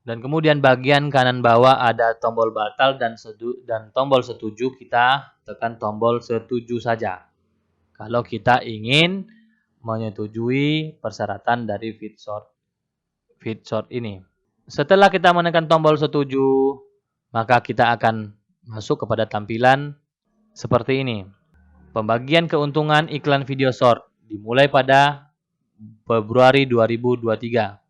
Dan kemudian bagian kanan bawah ada tombol batal dan tombol setuju, kita tekan tombol setuju saja. Kalau kita ingin menyetujui persyaratan dari feedshot ini. Setelah kita menekan tombol setuju, maka kita akan masuk kepada tampilan seperti ini. Pembagian keuntungan iklan video short dimulai pada Februari 2023.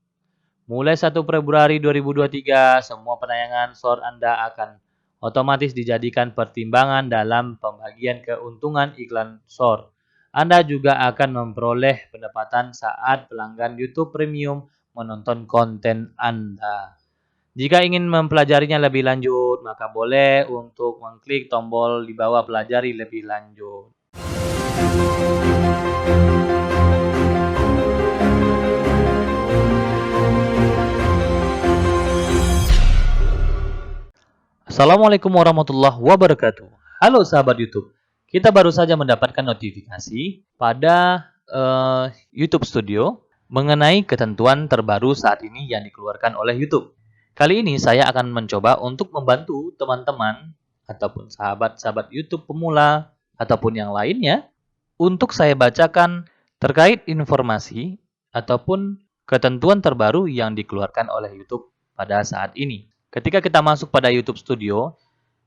Mulai 1 Februari 2023, semua penayangan short Anda akan otomatis dijadikan pertimbangan dalam pembagian keuntungan iklan short. Anda juga akan memperoleh pendapatan saat pelanggan YouTube Premium menonton konten Anda. Jika ingin mempelajarinya lebih lanjut, maka boleh untuk mengklik tombol di bawah pelajari lebih lanjut. Assalamualaikum warahmatullahi wabarakatuh. Halo sahabat YouTube. Kita baru saja mendapatkan notifikasi pada YouTube Studio mengenai ketentuan terbaru saat ini yang dikeluarkan oleh YouTube. Kali ini saya akan mencoba untuk membantu teman-teman ataupun sahabat-sahabat YouTube pemula ataupun yang lainnya untuk saya bacakan terkait informasi ataupun ketentuan terbaru yang dikeluarkan oleh YouTube pada saat ini. Ketika kita masuk pada YouTube Studio,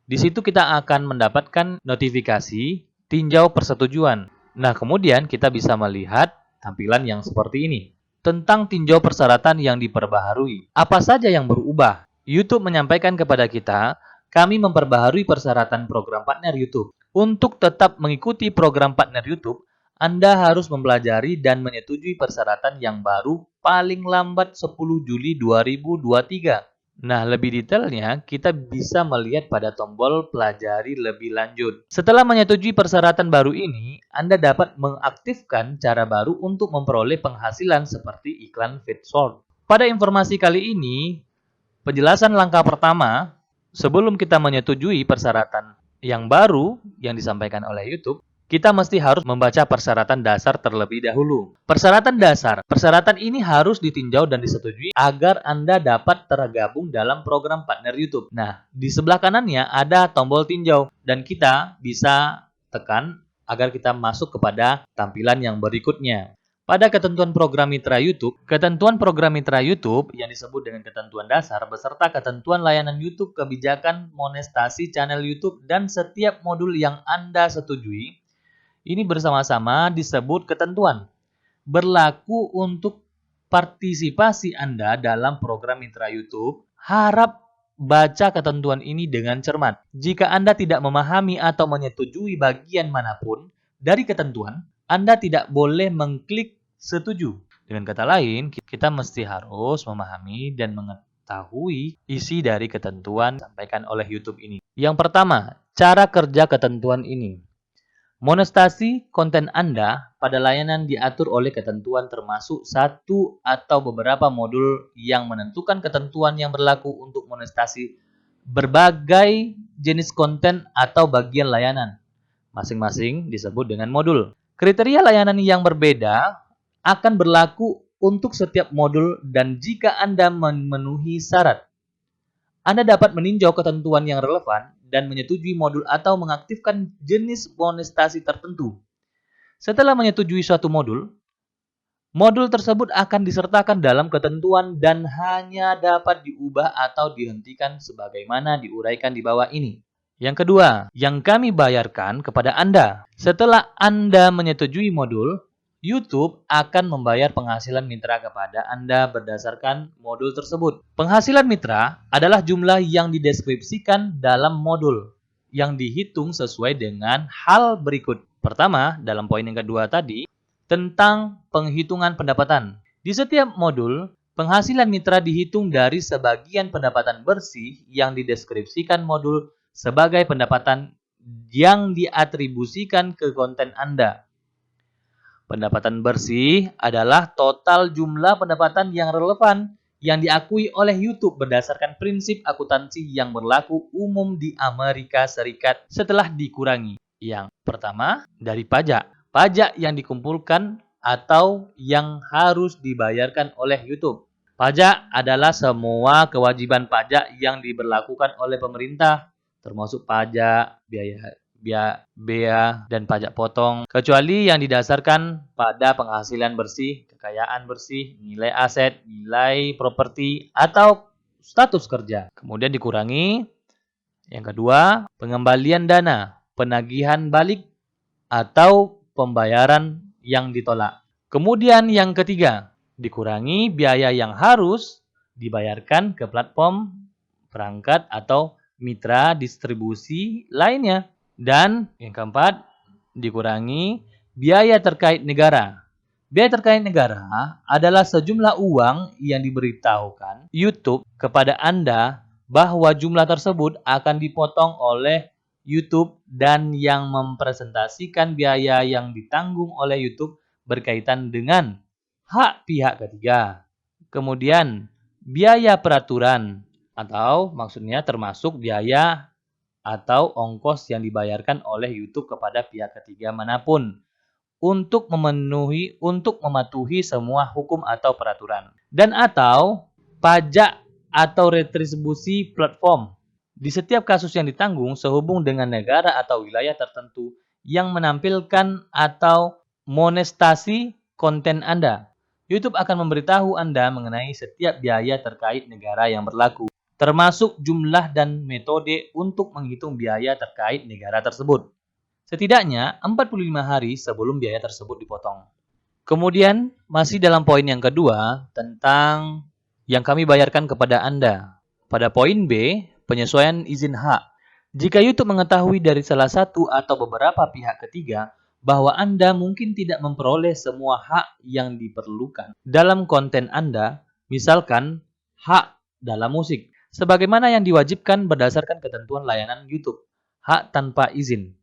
di situ kita akan mendapatkan notifikasi tinjau persetujuan. Nah, kemudian kita bisa melihat tampilan yang seperti ini. Tentang tinjau persyaratan yang diperbaharui. Apa saja yang berubah? YouTube menyampaikan kepada kita, kami memperbaharui persyaratan program partner YouTube. Untuk tetap mengikuti program partner YouTube, Anda harus mempelajari dan menyetujui persyaratan yang baru paling lambat 10 Juli 2023. Nah, lebih detailnya kita bisa melihat pada tombol pelajari lebih lanjut. Setelah menyetujui persyaratan baru ini, Anda dapat mengaktifkan cara baru untuk memperoleh penghasilan seperti iklan feedshot. Pada informasi kali ini, penjelasan langkah pertama, sebelum kita menyetujui persyaratan yang baru yang disampaikan oleh YouTube, kita mesti harus membaca persyaratan dasar terlebih dahulu. Persyaratan dasar. Persyaratan ini harus ditinjau dan disetujui agar Anda dapat tergabung dalam program partner YouTube. Nah, di sebelah kanannya ada tombol tinjau dan kita bisa tekan agar kita masuk kepada tampilan yang berikutnya. Pada ketentuan program mitra YouTube, ketentuan program mitra YouTube yang disebut dengan ketentuan dasar beserta ketentuan layanan YouTube, kebijakan monetasi channel YouTube, dan setiap modul yang Anda setujui, ini bersama-sama disebut ketentuan. Berlaku untuk partisipasi Anda dalam program mitra YouTube. Harap baca ketentuan ini dengan cermat. Jika Anda tidak memahami atau menyetujui bagian manapun dari ketentuan, Anda tidak boleh mengklik setuju. Dengan kata lain, kita mesti harus memahami dan mengetahui isi dari ketentuan yang disampaikan oleh YouTube ini. Yang pertama, cara kerja ketentuan ini. Monetasi konten Anda pada layanan diatur oleh ketentuan termasuk satu atau beberapa modul yang menentukan ketentuan yang berlaku untuk monetasi berbagai jenis konten atau bagian layanan. Masing-masing disebut dengan modul. Kriteria layanan yang berbeda akan berlaku untuk setiap modul dan jika Anda memenuhi syarat, Anda dapat meninjau ketentuan yang relevan dan menyetujui modul atau mengaktifkan jenis monetasi tertentu. Setelah menyetujui suatu modul, modul tersebut akan disertakan dalam ketentuan dan hanya dapat diubah atau dihentikan sebagaimana diuraikan di bawah ini. Yang kedua, yang kami bayarkan kepada Anda. Setelah Anda menyetujui modul, YouTube akan membayar penghasilan mitra kepada Anda berdasarkan modul tersebut. Penghasilan mitra adalah jumlah yang dideskripsikan dalam modul yang dihitung sesuai dengan hal berikut. Pertama, dalam poin yang kedua tadi, tentang penghitungan pendapatan. Di setiap modul, penghasilan mitra dihitung dari sebagian pendapatan bersih yang dideskripsikan modul sebagai pendapatan yang diatribusikan ke konten Anda. Pendapatan bersih adalah total jumlah pendapatan yang relevan yang diakui oleh YouTube berdasarkan prinsip akuntansi yang berlaku umum di Amerika Serikat setelah dikurangi. Yang pertama, dari pajak. Pajak yang dikumpulkan atau yang harus dibayarkan oleh YouTube. Pajak adalah semua kewajiban pajak yang diberlakukan oleh pemerintah, termasuk pajak, bea, dan pajak potong, kecuali yang didasarkan pada penghasilan bersih, kekayaan bersih, nilai aset, nilai properti, atau status kerja. Kemudian dikurangi. Yang kedua, pengembalian dana, penagihan balik, atau pembayaran yang ditolak. Kemudian yang ketiga, dikurangi biaya yang harus dibayarkan ke platform, perangkat, atau mitra distribusi lainnya. Dan yang keempat, dikurangi biaya terkait negara. Biaya terkait negara adalah sejumlah uang yang diberitahukan YouTube kepada Anda bahwa jumlah tersebut akan dipotong oleh YouTube dan yang mempresentasikan biaya yang ditanggung oleh YouTube berkaitan dengan hak pihak ketiga. Kemudian, biaya peraturan atau maksudnya termasuk biaya atau ongkos yang dibayarkan oleh YouTube kepada pihak ketiga manapun untuk mematuhi semua hukum atau peraturan. Dan atau pajak atau retribusi platform di setiap kasus yang ditanggung sehubung dengan negara atau wilayah tertentu yang menampilkan atau monetasi konten Anda. YouTube akan memberitahu Anda mengenai setiap biaya terkait negara yang berlaku, termasuk jumlah dan metode untuk menghitung biaya terkait negara tersebut. Setidaknya 45 hari sebelum biaya tersebut dipotong. Kemudian, masih dalam poin yang kedua tentang yang kami bayarkan kepada Anda. Pada poin B, penyesuaian izin hak. Jika YouTube mengetahui dari salah satu atau beberapa pihak ketiga bahwa Anda mungkin tidak memperoleh semua hak yang diperlukan dalam konten Anda, misalkan hak dalam musik, sebagaimana yang diwajibkan berdasarkan ketentuan layanan YouTube, hak tanpa izin.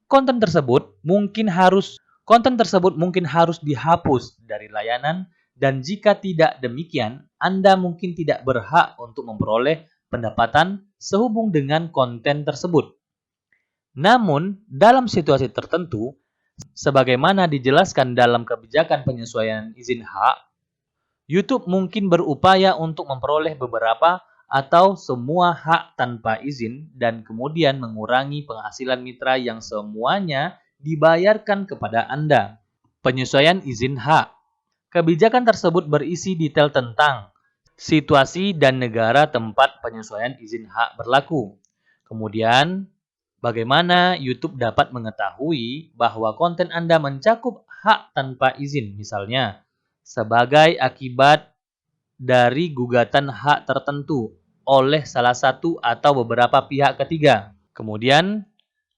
Konten tersebut mungkin harus dihapus dari layanan, dan jika tidak demikian, Anda mungkin tidak berhak untuk memperoleh pendapatan sehubung dengan konten tersebut. Namun, dalam situasi tertentu, sebagaimana dijelaskan dalam kebijakan penyesuaian izin hak, YouTube mungkin berupaya untuk memperoleh beberapa atau semua hak tanpa izin dan kemudian mengurangi penghasilan mitra yang semuanya dibayarkan kepada Anda. Penyesuaian izin hak. Kebijakan tersebut berisi detail tentang situasi dan negara tempat penyesuaian izin hak berlaku. Kemudian, bagaimana YouTube dapat mengetahui bahwa konten Anda mencakup hak tanpa izin, misalnya sebagai akibat dari gugatan hak tertentu oleh salah satu atau beberapa pihak ketiga. Kemudian,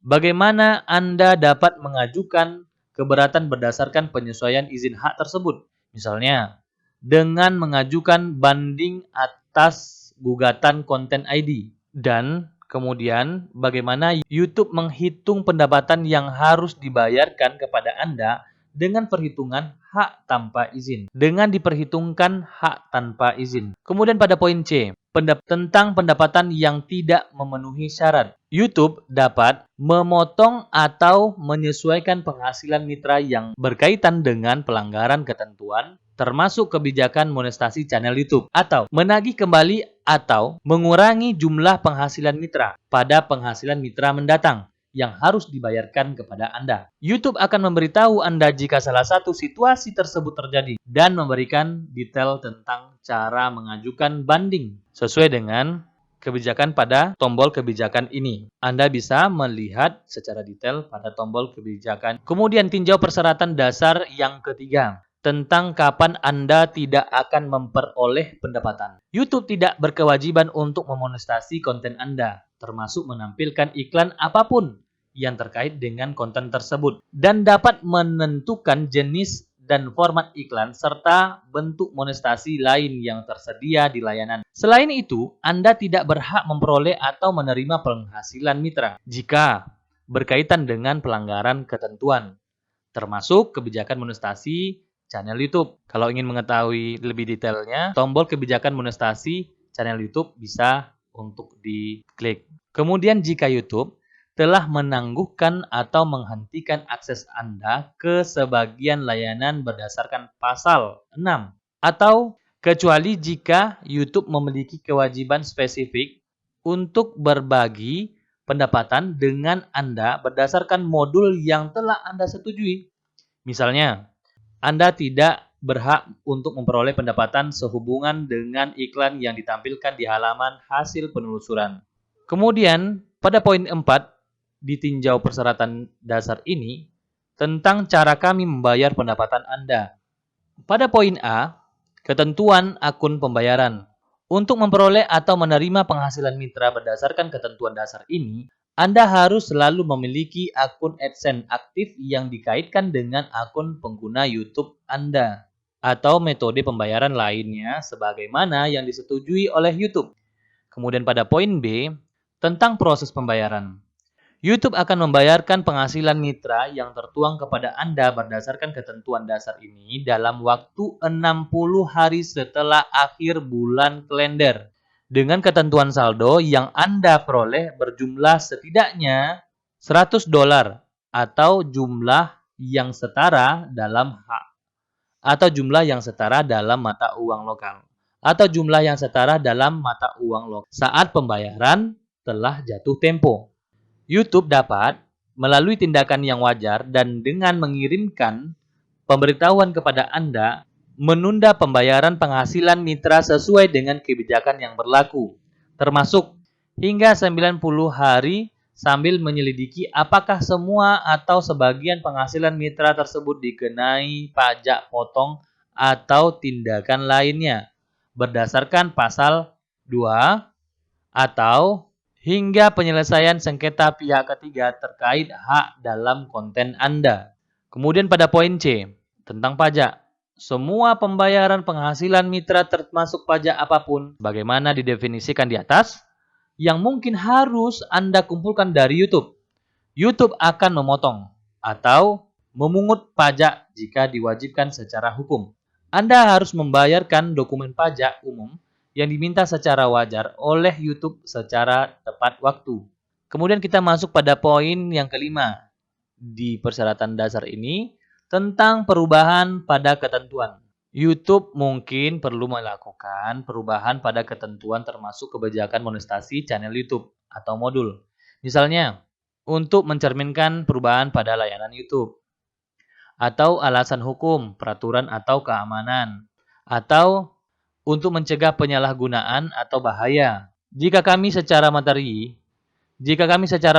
bagaimana Anda dapat mengajukan keberatan berdasarkan penyesuaian izin hak tersebut? Misalnya, dengan mengajukan banding atas gugatan konten ID. Dan kemudian, bagaimana YouTube menghitung pendapatan yang harus dibayarkan kepada Anda dengan perhitungan hak tanpa izin. Dengan diperhitungkan hak tanpa izin. Kemudian pada poin C, tentang pendapatan yang tidak memenuhi syarat. YouTube dapat memotong atau menyesuaikan penghasilan mitra yang berkaitan dengan pelanggaran ketentuan, termasuk kebijakan monetisasi channel YouTube, atau menagih kembali atau mengurangi jumlah penghasilan mitra pada penghasilan mitra mendatang yang harus dibayarkan kepada Anda. YouTube akan memberitahu Anda jika salah satu situasi tersebut terjadi dan memberikan detail tentang cara mengajukan banding sesuai dengan kebijakan pada tombol kebijakan ini. Anda bisa melihat secara detail pada tombol kebijakan. Kemudian tinjau persyaratan dasar yang ketiga tentang kapan Anda tidak akan memperoleh pendapatan. YouTube tidak berkewajiban untuk memonetisasi konten Anda, termasuk menampilkan iklan apapun yang terkait dengan konten tersebut, dan dapat menentukan jenis dan format iklan serta bentuk monetisasi lain yang tersedia di layanan. Selain itu, Anda tidak berhak memperoleh atau menerima penghasilan mitra jika berkaitan dengan pelanggaran ketentuan, termasuk kebijakan monetisasi channel YouTube. Kalau ingin mengetahui lebih detailnya, tombol kebijakan monetisasi channel YouTube bisa untuk diklik. Kemudian jika YouTube telah menangguhkan atau menghentikan akses Anda ke sebagian layanan berdasarkan pasal 6 atau kecuali jika YouTube memiliki kewajiban spesifik untuk berbagi pendapatan dengan Anda berdasarkan modul yang telah Anda setujui. Misalnya, Anda tidak berhak untuk memperoleh pendapatan sehubungan dengan iklan yang ditampilkan di halaman hasil penelusuran. Kemudian, pada poin 4, ditinjau persyaratan dasar ini tentang cara kami membayar pendapatan Anda. Pada poin A, ketentuan akun pembayaran. Untuk memperoleh atau menerima penghasilan mitra berdasarkan ketentuan dasar ini, Anda harus selalu memiliki akun AdSense aktif yang dikaitkan dengan akun pengguna YouTube Anda atau metode pembayaran lainnya sebagaimana yang disetujui oleh YouTube. Kemudian pada poin B, tentang proses pembayaran. YouTube akan membayarkan penghasilan mitra yang tertuang kepada Anda berdasarkan ketentuan dasar ini dalam waktu 60 hari setelah akhir bulan kalender dengan ketentuan saldo yang Anda peroleh berjumlah setidaknya $100 atau jumlah yang setara dalam mata uang lokal atau jumlah yang setara dalam mata uang lokal saat pembayaran telah jatuh tempo. YouTube dapat melalui tindakan yang wajar dan dengan mengirimkan pemberitahuan kepada Anda menunda pembayaran penghasilan mitra sesuai dengan kebijakan yang berlaku, termasuk hingga 90 hari sambil menyelidiki apakah semua atau sebagian penghasilan mitra tersebut dikenai pajak potong atau tindakan lainnya berdasarkan pasal 2 atau hingga penyelesaian sengketa pihak ketiga terkait hak dalam konten Anda. Kemudian pada poin C, tentang pajak. Semua pembayaran penghasilan mitra termasuk pajak apapun, bagaimana didefinisikan di atas, yang mungkin harus Anda kumpulkan dari YouTube. YouTube akan memotong atau memungut pajak jika diwajibkan secara hukum. Anda harus membayarkan dokumen pajak umum yang diminta secara wajar oleh YouTube secara tepat waktu. Kemudian kita masuk pada poin yang kelima di persyaratan dasar ini tentang perubahan pada ketentuan. YouTube mungkin perlu melakukan perubahan pada ketentuan termasuk kebijakan monetisasi channel YouTube atau modul. Misalnya, untuk mencerminkan perubahan pada layanan YouTube atau alasan hukum, peraturan atau keamanan atau untuk mencegah penyalahgunaan atau bahaya. Jika kami secara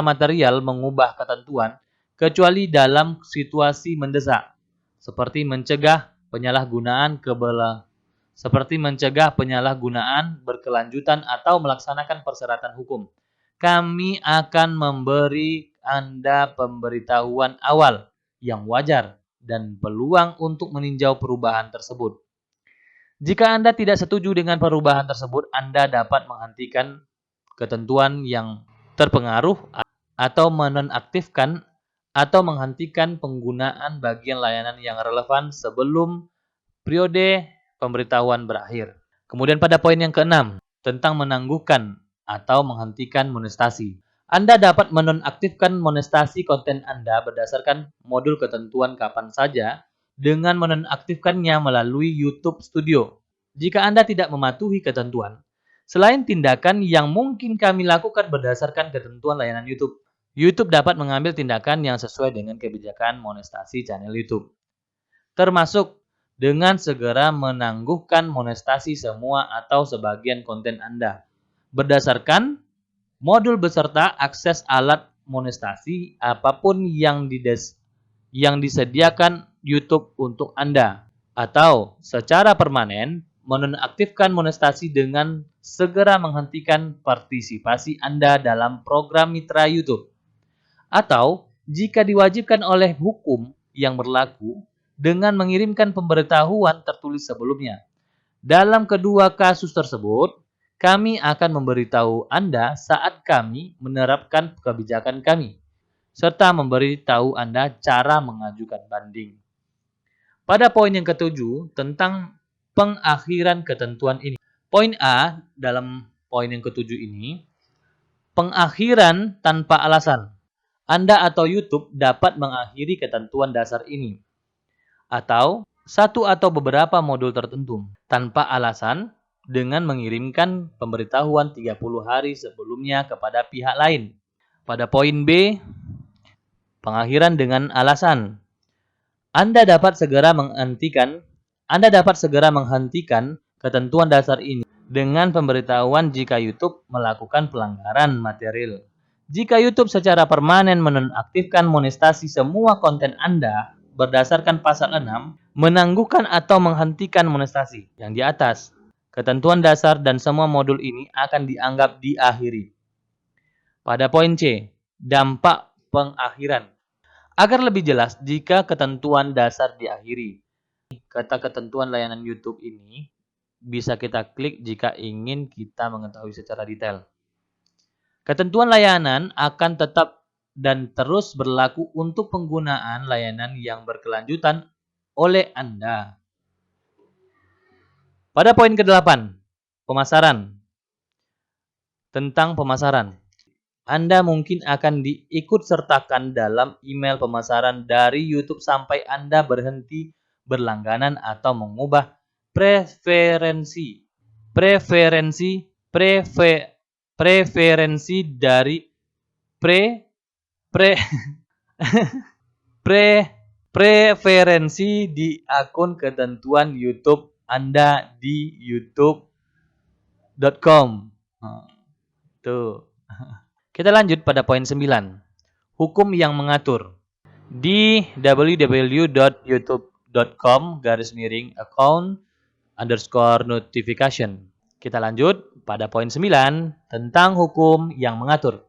material mengubah ketentuan, kecuali dalam situasi mendesak, seperti mencegah penyalahgunaan berkelanjutan atau melaksanakan persyaratan hukum, kami akan memberi Anda pemberitahuan awal yang wajar dan peluang untuk meninjau perubahan tersebut. Jika Anda tidak setuju dengan perubahan tersebut, Anda dapat menghentikan ketentuan yang terpengaruh atau menonaktifkan atau menghentikan penggunaan bagian layanan yang relevan sebelum periode pemberitahuan berakhir. Kemudian pada poin yang keenam, tentang menangguhkan atau menghentikan monetisasi. Anda dapat menonaktifkan monetisasi konten Anda berdasarkan modul ketentuan kapan saja dengan menonaktifkannya melalui YouTube Studio. Jika Anda tidak mematuhi ketentuan, selain tindakan yang mungkin kami lakukan berdasarkan ketentuan layanan YouTube, YouTube dapat mengambil tindakan yang sesuai dengan kebijakan monetisasi channel YouTube, termasuk dengan segera menangguhkan monetisasi semua atau sebagian konten Anda berdasarkan modul beserta akses alat monetisasi apapun yang disediakan YouTube untuk Anda, atau secara permanen menonaktifkan monetisasi dengan segera menghentikan partisipasi Anda dalam program mitra YouTube, atau jika diwajibkan oleh hukum yang berlaku dengan mengirimkan pemberitahuan tertulis sebelumnya. Dalam kedua kasus tersebut, kami akan memberitahu Anda saat kami menerapkan kebijakan kami, serta memberitahu Anda cara mengajukan banding. Pada poin yang ketujuh, tentang pengakhiran ketentuan ini. Poin A dalam poin yang ketujuh ini, pengakhiran tanpa alasan. Anda atau YouTube dapat mengakhiri ketentuan dasar ini, atau satu atau beberapa modul tertentu tanpa alasan dengan mengirimkan pemberitahuan 30 hari sebelumnya kepada pihak lain. Pada poin B, pengakhiran dengan alasan. Anda dapat segera menghentikan ketentuan dasar ini dengan pemberitahuan jika YouTube melakukan pelanggaran material. Jika YouTube secara permanen menonaktifkan monetisasi semua konten Anda berdasarkan pasal 6, menangguhkan atau menghentikan monetisasi yang di atas, ketentuan dasar dan semua modul ini akan dianggap diakhiri. Pada poin C, dampak pengakhiran. Agar lebih jelas jika ketentuan dasar diakhiri. Kata ketentuan layanan YouTube ini bisa kita klik jika ingin kita mengetahui secara detail. Ketentuan layanan akan tetap dan terus berlaku untuk penggunaan layanan yang berkelanjutan oleh Anda. Pada poin ke-8, pemasaran. Tentang pemasaran. Anda mungkin akan diikutsertakan dalam email pemasaran dari YouTube sampai Anda berhenti berlangganan atau mengubah preferensi dari preferensi di akun ketentuan YouTube Anda di youtube.com. Tuh. Kita lanjut pada poin 9. Hukum yang mengatur. Di www.youtube.com/account_notification. Kita lanjut pada poin 9 tentang hukum yang mengatur.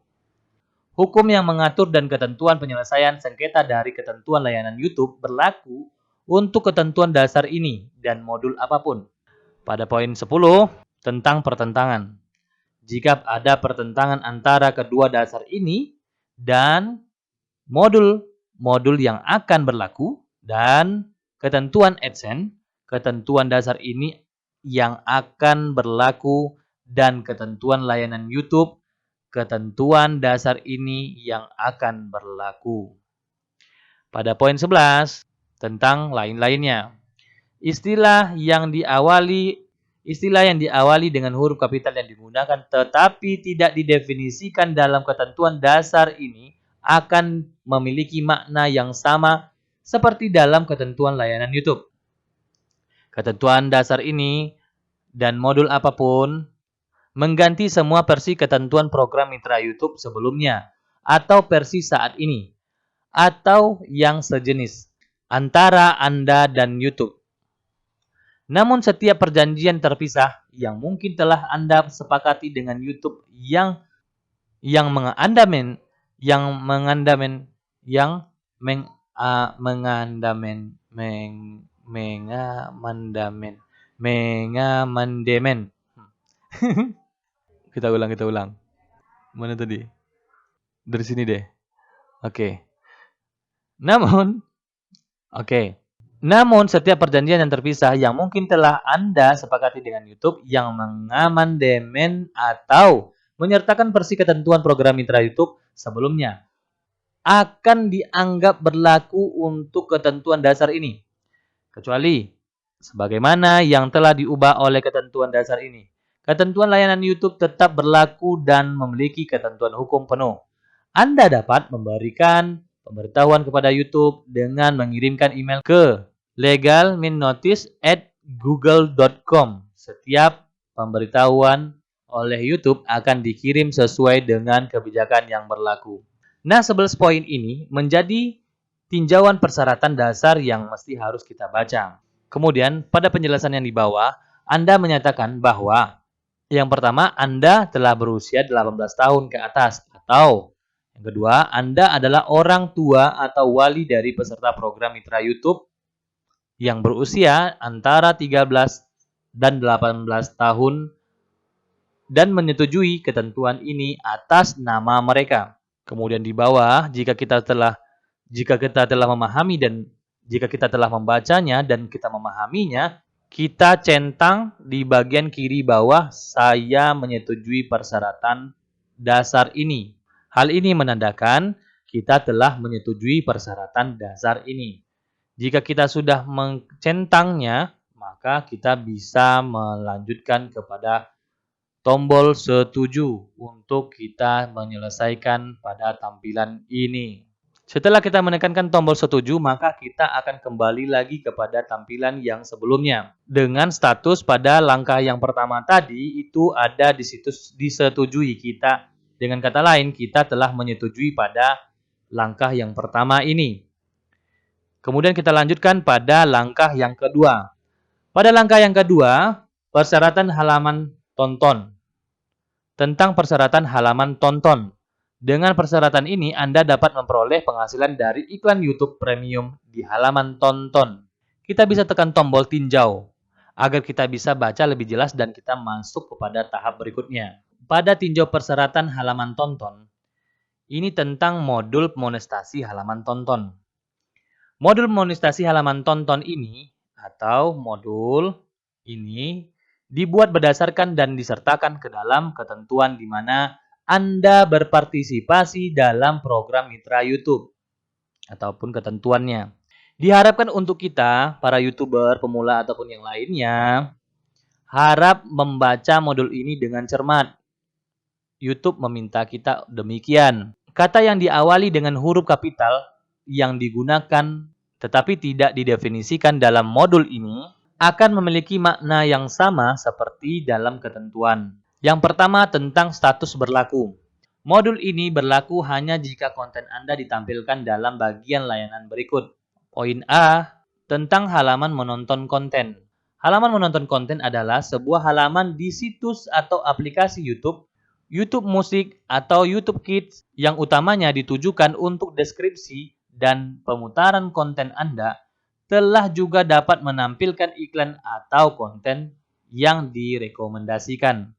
Hukum yang mengatur dan ketentuan penyelesaian sengketa dari ketentuan layanan YouTube berlaku untuk ketentuan dasar ini dan modul apapun. Pada poin 10 tentang pertentangan. Jika ada pertentangan antara kedua dasar ini dan modul yang akan berlaku dan ketentuan AdSense, ketentuan dasar ini yang akan berlaku dan ketentuan layanan YouTube, ketentuan dasar ini yang akan berlaku. Pada poin 11 tentang lain-lainnya. Istilah yang diawali dengan huruf kapital yang digunakan tetapi tidak didefinisikan dalam ketentuan dasar ini akan memiliki makna yang sama seperti dalam ketentuan layanan YouTube. Ketentuan dasar ini dan modul apapun mengganti semua versi ketentuan program mitra YouTube sebelumnya atau versi saat ini atau yang sejenis antara Anda dan YouTube. Namun setiap perjanjian terpisah yang mungkin telah Anda sepakati dengan YouTube yang mengamandemen Kita ulang. Mana tadi? Dari sini deh. Oke. Namun, setiap perjanjian yang terpisah yang mungkin telah Anda sepakati dengan YouTube yang mengamandemen atau menyertakan versi ketentuan program mitra YouTube sebelumnya akan dianggap berlaku untuk ketentuan dasar ini, kecuali sebagaimana yang telah diubah oleh ketentuan dasar ini. Ketentuan layanan YouTube tetap berlaku dan memiliki ketentuan hukum penuh. Anda dapat memberikan pemberitahuan kepada YouTube dengan mengirimkan email ke legalminnotice@google.com. Setiap pemberitahuan oleh YouTube akan dikirim sesuai dengan kebijakan yang berlaku. Nah, 11 poin ini menjadi tinjauan persyaratan dasar yang mesti harus kita baca. Kemudian, pada penjelasan yang di bawah, Anda menyatakan bahwa yang pertama, Anda telah berusia 18 tahun ke atas, atau yang kedua, Anda adalah orang tua atau wali dari peserta program mitra YouTube yang berusia antara 13 dan 18 tahun dan menyetujui ketentuan ini atas nama mereka. Kemudian di bawah, jika kita telah memahami dan jika kita telah membacanya dan kita memahaminya, kita centang di bagian kiri bawah, saya menyetujui persyaratan dasar ini. Hal ini menandakan kita telah menyetujui persyaratan dasar ini. Jika kita sudah mencentangnya, maka kita bisa melanjutkan kepada tombol setuju untuk kita menyelesaikan pada tampilan ini. Setelah kita menekankan tombol setuju, maka kita akan kembali lagi kepada tampilan yang sebelumnya. Dengan status pada langkah yang pertama tadi, itu ada di situs disetujui kita. Dengan kata lain, kita telah menyetujui pada langkah yang pertama ini. Kemudian kita lanjutkan pada langkah yang kedua. Pada langkah yang kedua, persyaratan halaman tonton. Tentang persyaratan halaman tonton. Dengan persyaratan ini, Anda dapat memperoleh penghasilan dari iklan YouTube Premium di halaman tonton. Kita bisa tekan tombol tinjau agar kita bisa baca lebih jelas dan kita masuk kepada tahap berikutnya. Pada tinjau persyaratan halaman tonton, ini tentang modul monetasi halaman tonton. Modul monetasi halaman tonton ini atau modul ini dibuat berdasarkan dan disertakan ke dalam ketentuan di mana Anda berpartisipasi dalam program mitra YouTube ataupun ketentuannya. Diharapkan untuk kita, para YouTuber, pemula ataupun yang lainnya, harap membaca modul ini dengan cermat. YouTube meminta kita demikian. Kata yang diawali dengan huruf kapital yang digunakan tetapi tidak didefinisikan dalam modul ini akan memiliki makna yang sama seperti dalam ketentuan. Yang pertama tentang status berlaku. Modul ini berlaku hanya jika konten Anda ditampilkan dalam bagian layanan berikut. Poin A, tentang halaman menonton konten. Halaman menonton konten adalah sebuah halaman di situs atau aplikasi YouTube, YouTube Musik, atau YouTube Kids yang utamanya ditujukan untuk deskripsi dan pemutaran konten Anda telah juga dapat menampilkan iklan atau konten yang direkomendasikan.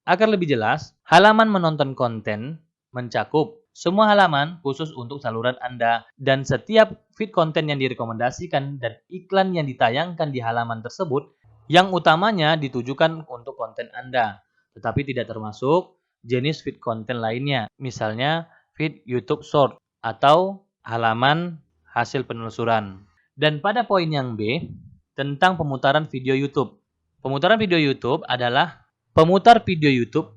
Agar lebih jelas, halaman menonton konten mencakup semua halaman khusus untuk saluran Anda dan setiap feed konten yang direkomendasikan dan iklan yang ditayangkan di halaman tersebut yang utamanya ditujukan untuk konten Anda, tetapi tidak termasuk jenis feed konten lainnya, misalnya feed YouTube Short atau halaman hasil penelusuran. Dan pada poin yang B, tentang pemutaran video YouTube. Pemutar video YouTube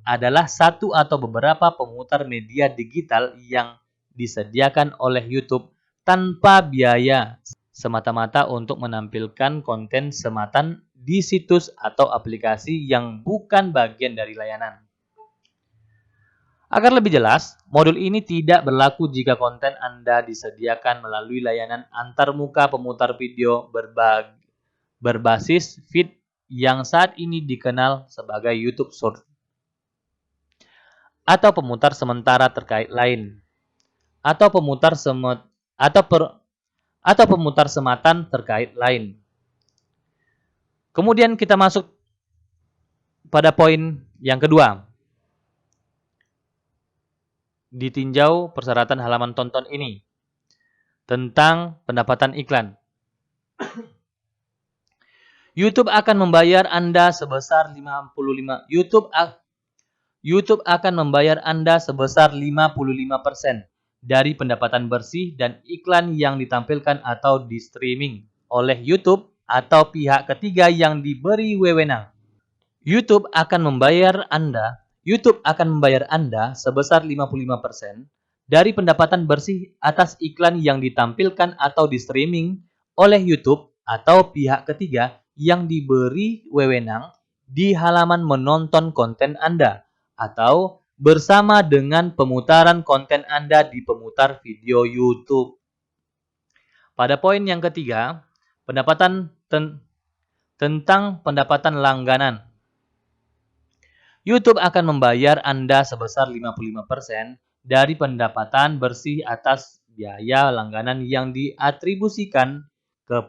adalah satu atau beberapa pemutar media digital yang disediakan oleh YouTube tanpa biaya, semata-mata untuk menampilkan konten sematan di situs atau aplikasi yang bukan bagian dari layanan. Agar lebih jelas, modul ini tidak berlaku jika konten Anda disediakan melalui layanan antarmuka pemutar video berbasis feed yang saat ini dikenal sebagai YouTube Short atau pemutar sementara terkait lain atau pemutar sematan terkait lain. Kemudian kita masuk pada poin yang kedua. Ditinjau persyaratan halaman tonton ini tentang pendapatan iklan. YouTube akan membayar Anda sebesar 55% dari pendapatan bersih dan iklan yang ditampilkan atau di streaming oleh YouTube atau pihak ketiga yang diberi wewenang. YouTube akan membayar Anda sebesar 55% dari pendapatan bersih atas iklan yang ditampilkan atau di streaming oleh YouTube atau pihak ketiga yang diberi wewenang di halaman menonton konten Anda atau bersama dengan pemutaran konten Anda di pemutar video YouTube. Pada poin yang ketiga, tentang pendapatan langganan. YouTube akan membayar Anda sebesar 55% dari pendapatan bersih atas biaya langganan yang diatribusikan ke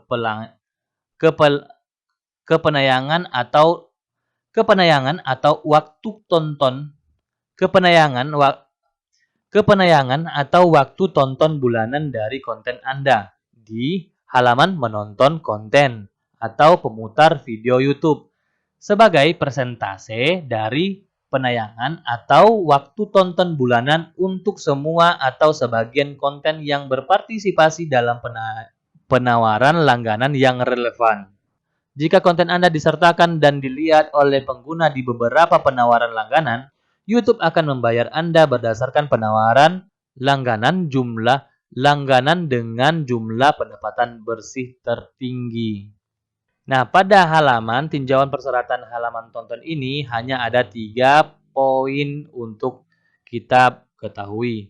penayangan atau waktu tonton bulanan dari konten Anda di halaman menonton konten atau pemutar video YouTube sebagai persentase dari penayangan atau waktu tonton bulanan untuk semua atau sebagian konten yang berpartisipasi dalam penawaran langganan yang relevan. Jika konten Anda disertakan dan dilihat oleh pengguna di beberapa penawaran langganan, YouTube akan membayar Anda berdasarkan penawaran langganan dengan jumlah pendapatan bersih tertinggi. Nah, pada halaman tinjauan persyaratan halaman tonton ini hanya ada 3 poin untuk kita ketahui.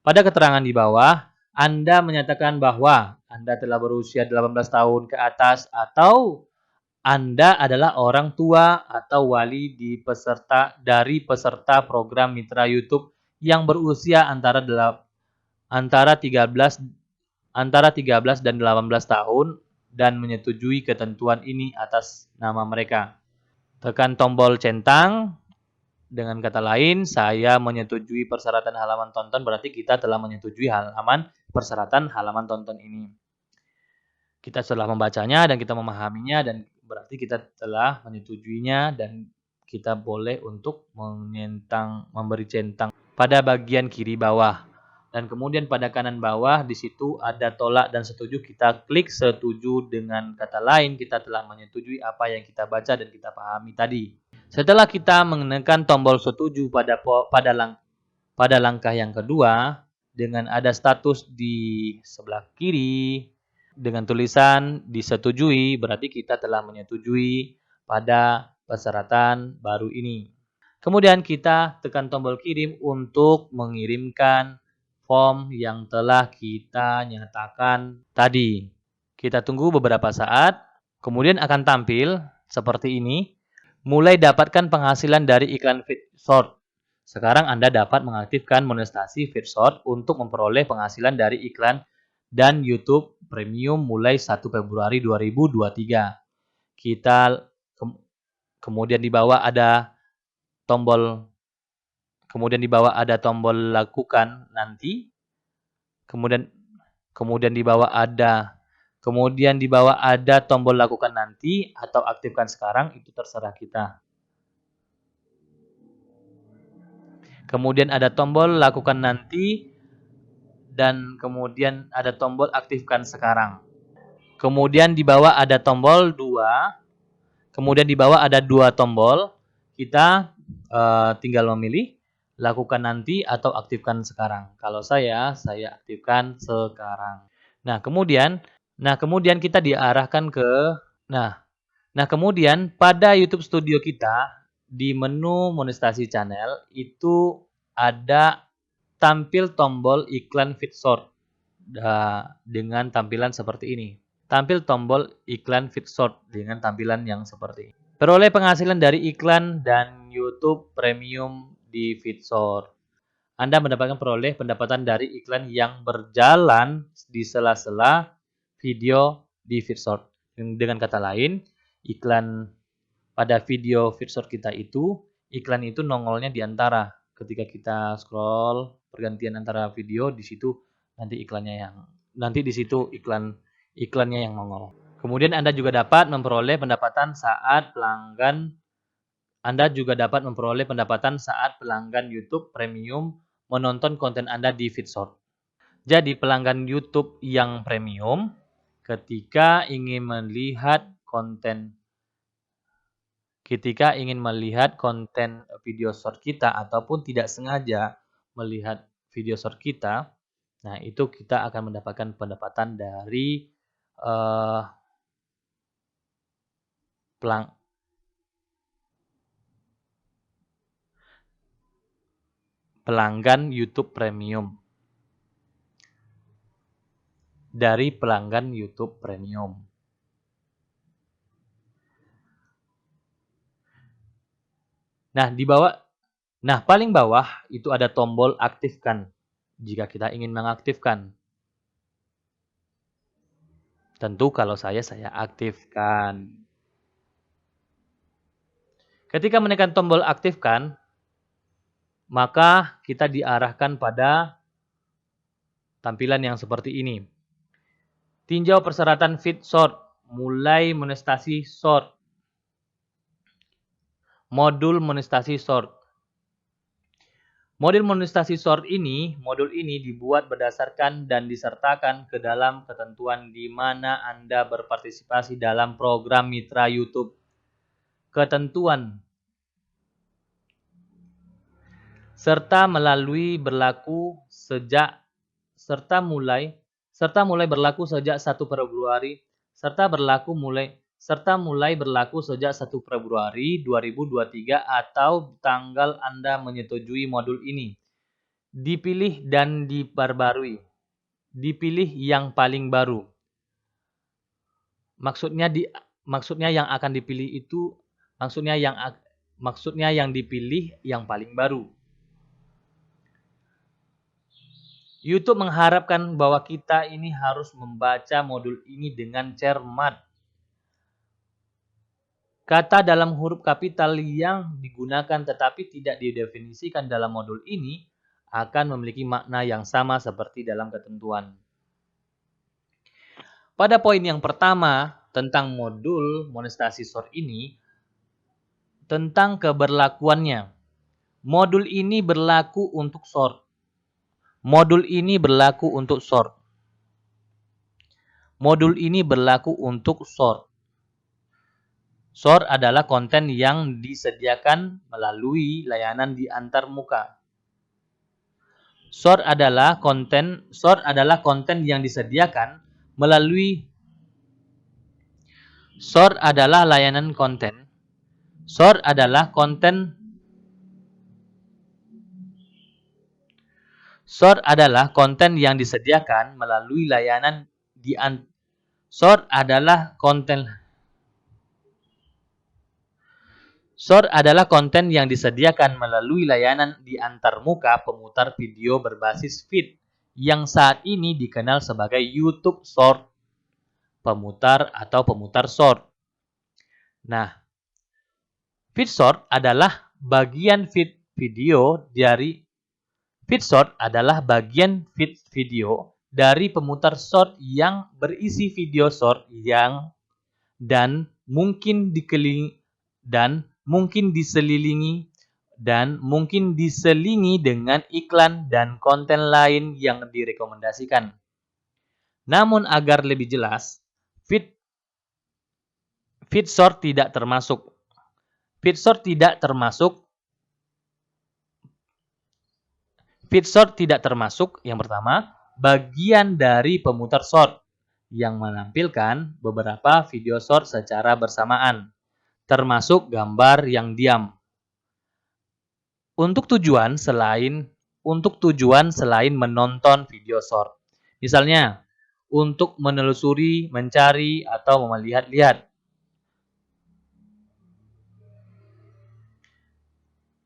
Pada keterangan di bawah, Anda menyatakan bahwa Anda telah berusia 18 tahun ke atas atau Anda adalah orang tua atau wali dari peserta program Mitra YouTube yang berusia antara 13 dan 18 tahun dan menyetujui ketentuan ini atas nama mereka. Tekan tombol centang. Dengan kata lain, saya menyetujui persyaratan halaman tonton, berarti kita telah menyetujui persyaratan halaman tonton ini. Kita setelah membacanya dan kita memahaminya, dan berarti kita telah menyetujuinya, dan kita boleh untuk memberi centang pada bagian kiri bawah. Dan kemudian pada kanan bawah di situ ada tolak dan setuju, kita klik setuju. Dengan kata lain, kita telah menyetujui apa yang kita baca dan kita pahami tadi. Setelah kita menekan tombol setuju pada langkah yang kedua, dengan ada status di sebelah kiri dengan tulisan disetujui, berarti kita telah menyetujui pada persyaratan baru ini. Kemudian kita tekan tombol kirim untuk mengirimkan form yang telah kita nyatakan tadi. Kita tunggu beberapa saat, kemudian akan tampil seperti ini. Mulai dapatkan penghasilan dari iklan feed short. Sekarang Anda dapat mengaktifkan monetasi feed short untuk memperoleh penghasilan dari iklan dan YouTube Premium mulai 1 Februari 2023. Kemudian di bawah ada tombol lakukan nanti. Kemudian di bawah ada tombol lakukan nanti atau aktifkan sekarang, itu terserah kita. Kemudian ada tombol lakukan nanti dan kemudian ada tombol aktifkan sekarang. Kemudian di bawah ada tombol 2. Kemudian di bawah ada 2 tombol. Kita tinggal memilih lakukan nanti atau aktifkan sekarang. Kalau saya aktifkan sekarang. Nah, kemudian kita diarahkan ke kemudian pada YouTube Studio kita di menu monetasi channel itu ada tampil tombol iklan feed short dengan tampilan seperti ini. Tampil tombol iklan feed short dengan tampilan yang seperti ini. Peroleh penghasilan dari iklan dan YouTube Premium di feed short. Anda mendapatkan peroleh pendapatan dari iklan yang berjalan di sela-sela video di feed short. Dengan kata lain, iklan pada video feed short kita iklan itu nongolnya di antara. Ketika kita scroll pergantian antara video, di situ nanti iklannya yang nongol. Kemudian Anda juga dapat memperoleh pendapatan saat pelanggan YouTube Premium menonton konten Anda di feed short. Jadi pelanggan YouTube yang premium ketika ingin melihat konten video short kita ataupun tidak sengaja melihat video short kita, nah itu kita akan mendapatkan pendapatan dari pelanggan YouTube Premium. Dari pelanggan YouTube Premium. Nah, paling bawah itu ada tombol aktifkan jika kita ingin mengaktifkan. Tentu kalau saya aktifkan. Ketika menekan tombol aktifkan, maka kita diarahkan pada tampilan yang seperti ini. Tinjau persyaratan feed short, mulai monetasi short. Modul monetasi short. Modul ini dibuat berdasarkan dan disertakan ke dalam ketentuan di mana Anda berpartisipasi dalam program mitra YouTube. Ketentuan serta mulai berlaku sejak 1 Februari 2023 atau tanggal Anda menyetujui modul ini. Dipilih dan diperbarui. Dipilih yang paling baru. Maksudnya yang dipilih yang paling baru. YouTube mengharapkan bahwa kita ini harus membaca modul ini dengan cermat. Kata dalam huruf kapital yang digunakan tetapi tidak didefinisikan dalam modul ini akan memiliki makna yang sama seperti dalam ketentuan. Pada poin yang pertama tentang modul monetasi short ini, tentang keberlakuannya. Modul ini berlaku untuk short. Modul ini berlaku untuk short. Modul ini berlaku untuk short. Short adalah konten yang disediakan melalui layanan di antarmuka. Short adalah konten yang disediakan melalui Short adalah layanan konten. Short adalah konten yang disediakan melalui layanan di Short adalah konten yang disediakan melalui layanan di antarmuka pemutar video berbasis feed yang saat ini dikenal sebagai YouTube Short, pemutar short. Nah, feed short adalah bagian feed video dari pemutar short yang berisi video short dan mungkin diselingi dengan iklan dan konten lain yang direkomendasikan. Namun agar lebih jelas, feed short tidak termasuk. Feed short tidak termasuk yang pertama, bagian dari pemutar short yang menampilkan beberapa video short secara bersamaan, termasuk gambar yang diam. Untuk tujuan selain menonton video short. Misalnya, untuk menelusuri, mencari, atau melihat-lihat.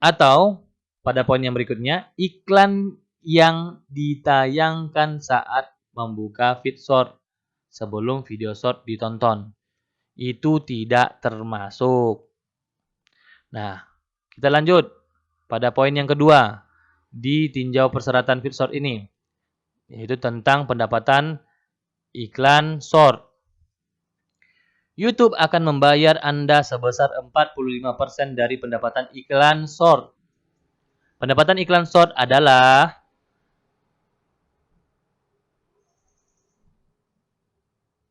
Atau, pada poin yang berikutnya, iklan yang ditayangkan saat membuka feed short sebelum video short ditonton. Itu tidak termasuk. Nah, kita lanjut pada poin yang kedua di tinjau persyaratan feed short ini, yaitu tentang pendapatan iklan short. YouTube akan membayar Anda sebesar 45% dari pendapatan iklan short. Pendapatan iklan short adalah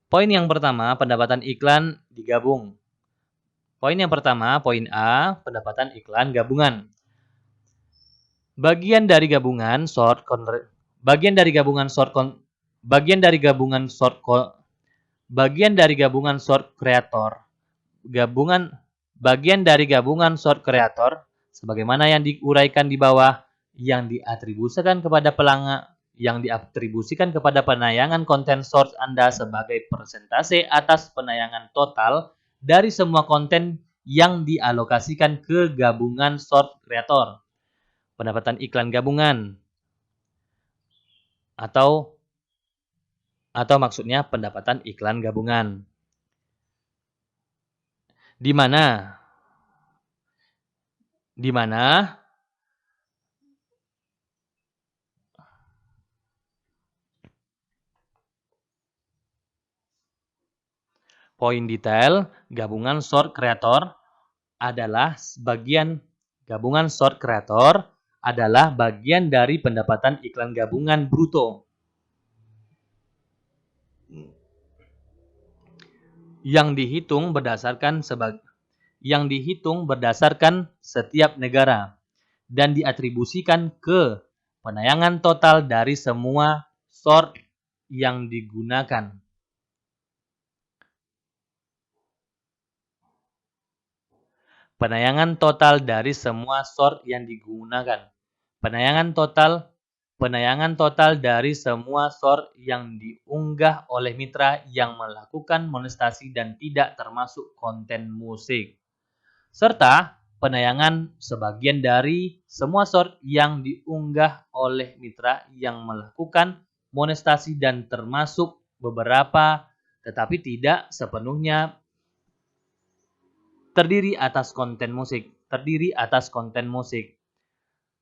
poin yang pertama, pendapatan iklan digabung. Poin yang pertama, poin A, pendapatan iklan gabungan. Bagian dari gabungan short creator sebagaimana yang diuraikan di bawah yang diatribusikan kepada penayangan konten short Anda sebagai persentase atas penayangan total dari semua konten yang dialokasikan ke gabungan short creator. Pendapatan iklan gabungan atau maksudnya pendapatan iklan gabungan. Di mana poin detail gabungan short creator adalah bagian gabungan short creator adalah bagian dari pendapatan iklan gabungan bruto yang dihitung berdasarkan setiap negara dan diatribusikan ke penayangan total dari semua source yang digunakan. Penayangan total dari semua source yang digunakan. Penayangan total dari semua source yang diunggah oleh mitra yang melakukan monetasi dan tidak termasuk konten musik. Serta penayangan sebagian dari semua source yang diunggah oleh mitra yang melakukan monetasi dan termasuk beberapa tetapi tidak sepenuhnya terdiri atas konten musik.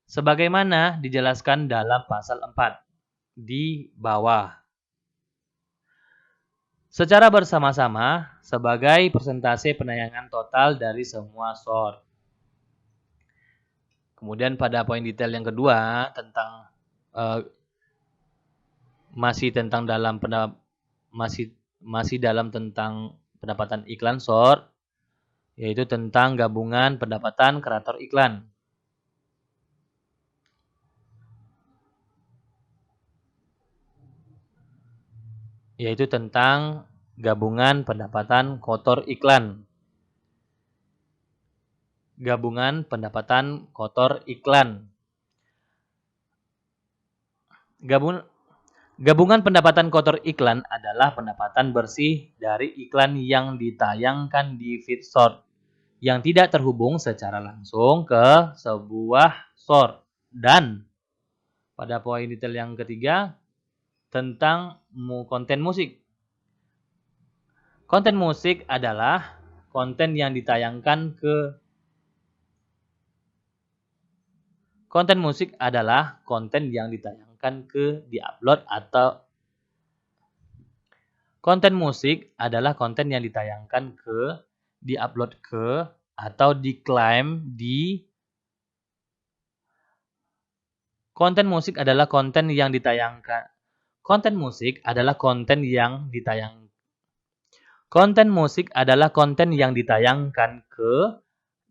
Sebagaimana dijelaskan dalam pasal 4 di bawah. Secara bersama-sama sebagai persentase penayangan total dari semua source. Kemudian pada poin detail yang kedua tentang masih dalam tentang pendapatan iklan source, yaitu tentang gabungan pendapatan kreator iklan. Yaitu tentang gabungan pendapatan kotor iklan. Gabungan pendapatan kotor iklan. Gabungan pendapatan kotor iklan adalah pendapatan bersih dari iklan yang ditayangkan di feed source yang tidak terhubung secara langsung ke sebuah source. Dan pada poin detail yang ketiga tentang konten musik. Konten musik adalah konten yang ditayangkan ke diupload atau konten musik adalah konten yang ditayangkan ke diupload ke atau diklaim di konten musik adalah konten yang ditayangkan ke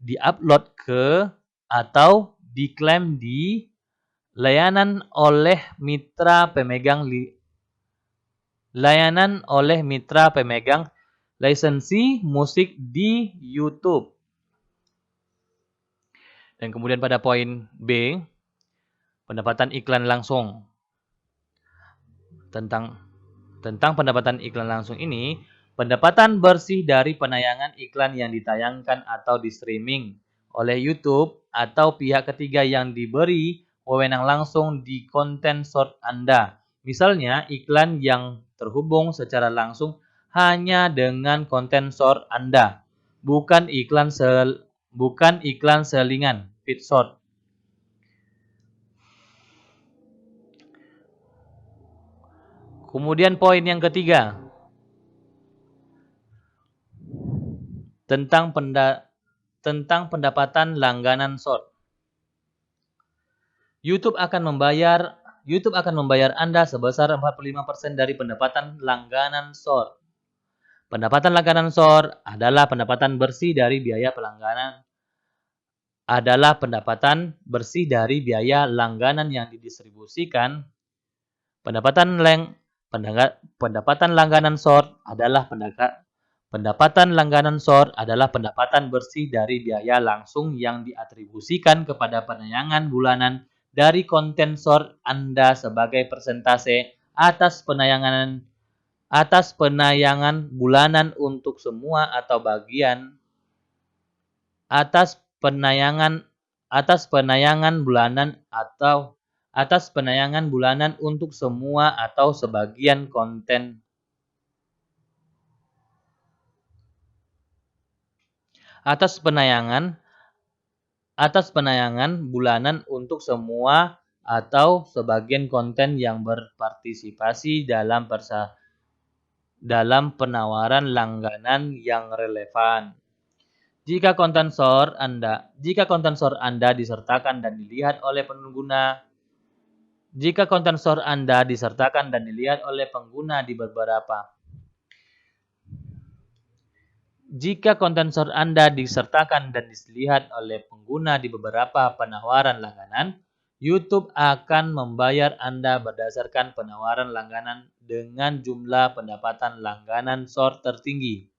diupload ke atau diklaim di layanan oleh mitra pemegang lisensi musik di YouTube. Dan kemudian pada poin B, pendapatan iklan langsung. Tentang pendapatan iklan langsung ini, pendapatan bersih dari penayangan iklan yang ditayangkan atau di streaming oleh YouTube atau pihak ketiga yang diberi wewenang langsung di konten source Anda. Misalnya, iklan yang terhubung secara langsung hanya dengan konten source Anda, bukan iklan selingan feed source. Kemudian poin yang ketiga tentang pendapatan langganan source. YouTube akan membayar Anda sebesar 45% dari pendapatan langganan source. Pendapatan langganan source adalah pendapatan bersih dari biaya langganan yang didistribusikan. Pendapatan langganan source adalah pendapatan bersih dari biaya langsung yang diatribusikan kepada penayangan bulanan dari konten source Anda sebagai persentase atas penayangan bulanan untuk semua atau bagian atas penayangan bulanan untuk semua atau sebagian konten atas penayangan bulanan untuk semua atau sebagian konten yang berpartisipasi dalam penawaran langganan yang relevan. Jika konten short Anda disertakan dan dilihat oleh pengguna di beberapa penawaran langganan, YouTube akan membayar Anda berdasarkan penawaran langganan dengan jumlah pendapatan langganan short tertinggi.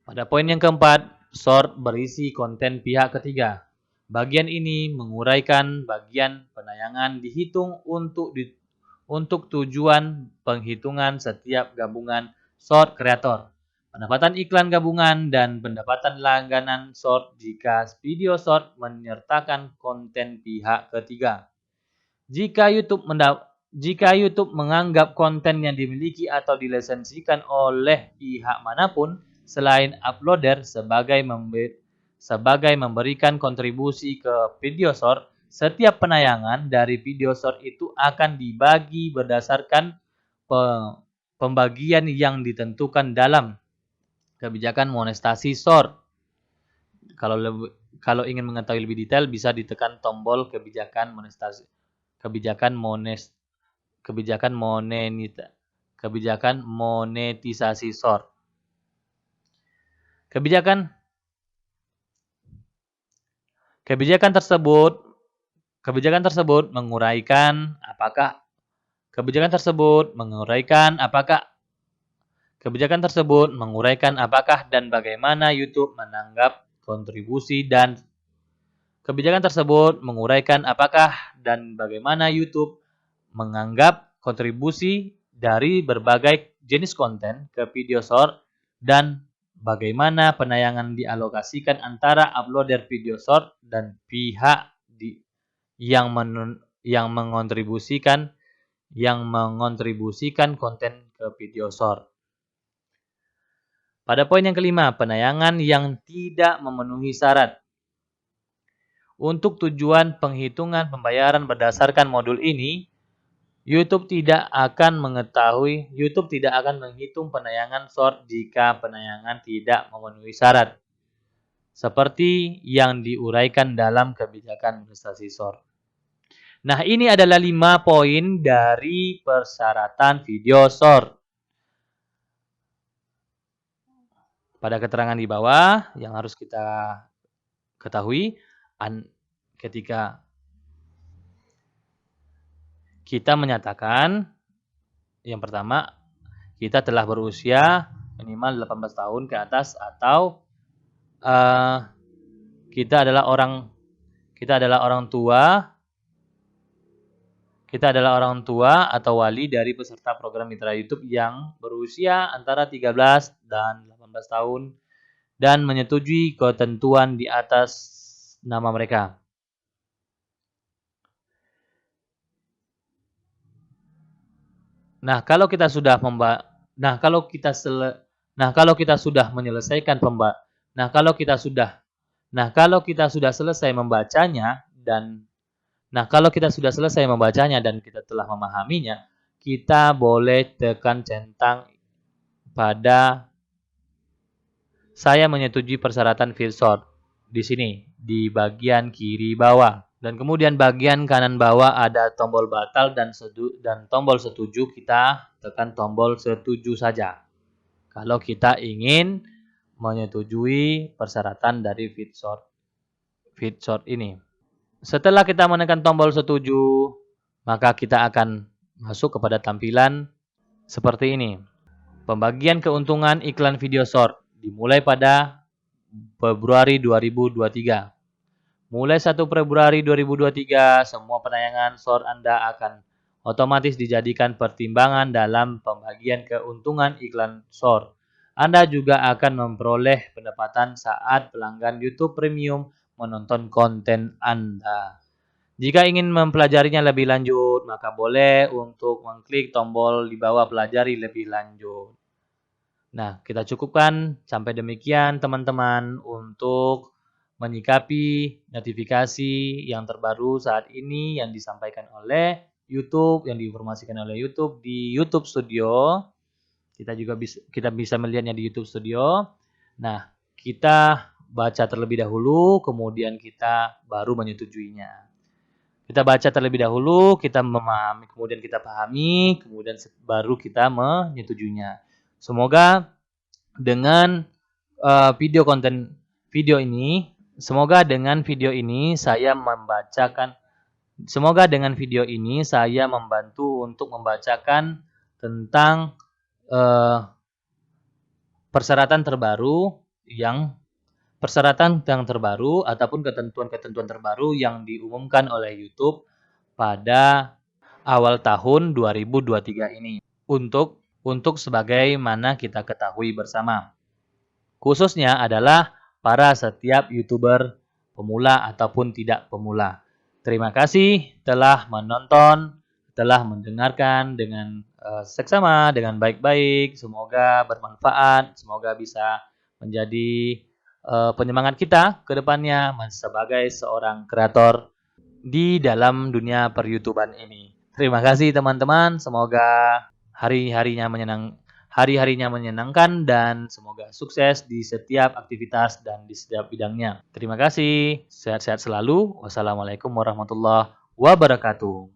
Pada poin yang keempat, short berisi konten pihak ketiga. Bagian ini menguraikan bagian penayangan dihitung untuk tujuan penghitungan setiap gabungan short kreator, pendapatan iklan gabungan, dan pendapatan langganan short jika video short menyertakan konten pihak ketiga. Jika YouTube menganggap konten yang dimiliki atau dilisensikan oleh pihak manapun selain uploader sebagai memberikan kontribusi ke video short, setiap penayangan dari video short itu akan dibagi berdasarkan pembagian yang ditentukan dalam kebijakan monetasi short. Kalau ingin mengetahui lebih detail, bisa ditekan tombol kebijakan monetisasi short. Kebijakan tersebut menguraikan apakah dan bagaimana YouTube menanggap kontribusi dari berbagai jenis konten ke video short dan bagaimana penayangan dialokasikan antara uploader video short dan pihak yang mengontribusikan konten ke video short. Pada poin yang kelima, penayangan yang tidak memenuhi syarat. Untuk tujuan penghitungan pembayaran berdasarkan modul ini, YouTube tidak akan menghitung penayangan short jika penayangan tidak memenuhi syarat, seperti yang diuraikan dalam kebijakan monetasi short. Nah, ini adalah 5 poin dari persyaratan video short. Pada keterangan di bawah yang harus kita ketahui ketika kita menyatakan yang pertama, kita telah berusia minimal 18 tahun ke atas atau kita adalah orang tua atau wali dari peserta program Mitra YouTube yang berusia antara 13 dan 18 tahun dan menyetujui ketentuan di atas nama mereka. Nah, kalau kita sudah selesai membacanya dan kita telah memahaminya, kita boleh tekan centang pada saya menyetujui persyaratan video short di sini di bagian kiri bawah. Dan kemudian bagian kanan bawah ada tombol batal dan tombol setuju, kita tekan tombol setuju saja. Kalau kita ingin menyetujui persyaratan dari feed short ini. Setelah kita menekan tombol setuju, maka kita akan masuk kepada tampilan seperti ini. Pembagian keuntungan iklan video short dimulai pada Februari 2023. Mulai 1 Februari 2023, semua penayangan short Anda akan otomatis dijadikan pertimbangan dalam pembagian keuntungan iklan short. Anda juga akan memperoleh pendapatan saat pelanggan YouTube Premium menonton konten Anda. Jika ingin mempelajarinya lebih lanjut, maka boleh untuk mengklik tombol di bawah pelajari lebih lanjut. Nah, kita cukupkan sampai demikian teman-teman untuk menyikapi notifikasi yang terbaru saat ini yang disampaikan oleh YouTube, yang diinformasikan oleh YouTube di YouTube Studio. Kita bisa melihatnya di YouTube Studio. Nah, kita baca terlebih dahulu, kemudian kita baru menyetujuinya. Kita baca terlebih dahulu, kita memahami, kemudian kita pahami, kemudian baru kita menyetujuinya. Semoga dengan dengan video ini saya membantu untuk membacakan tentang eh, persyaratan yang terbaru ataupun ketentuan-ketentuan terbaru yang diumumkan oleh YouTube pada awal tahun 2023 ini. Untuk sebagaimana kita ketahui bersama. Khususnya adalah para setiap YouTuber pemula ataupun tidak pemula. Terima kasih telah menonton, telah mendengarkan dengan seksama, dengan baik-baik. Semoga bermanfaat, semoga bisa menjadi penyemangat kita ke depannya sebagai seorang kreator di dalam dunia per-YouTuban ini. Terima kasih teman-teman, semoga hari-harinya menyenangkan dan semoga sukses di setiap aktivitas dan di setiap bidangnya. Terima kasih, sehat-sehat selalu. Wassalamualaikum warahmatullahi wabarakatuh.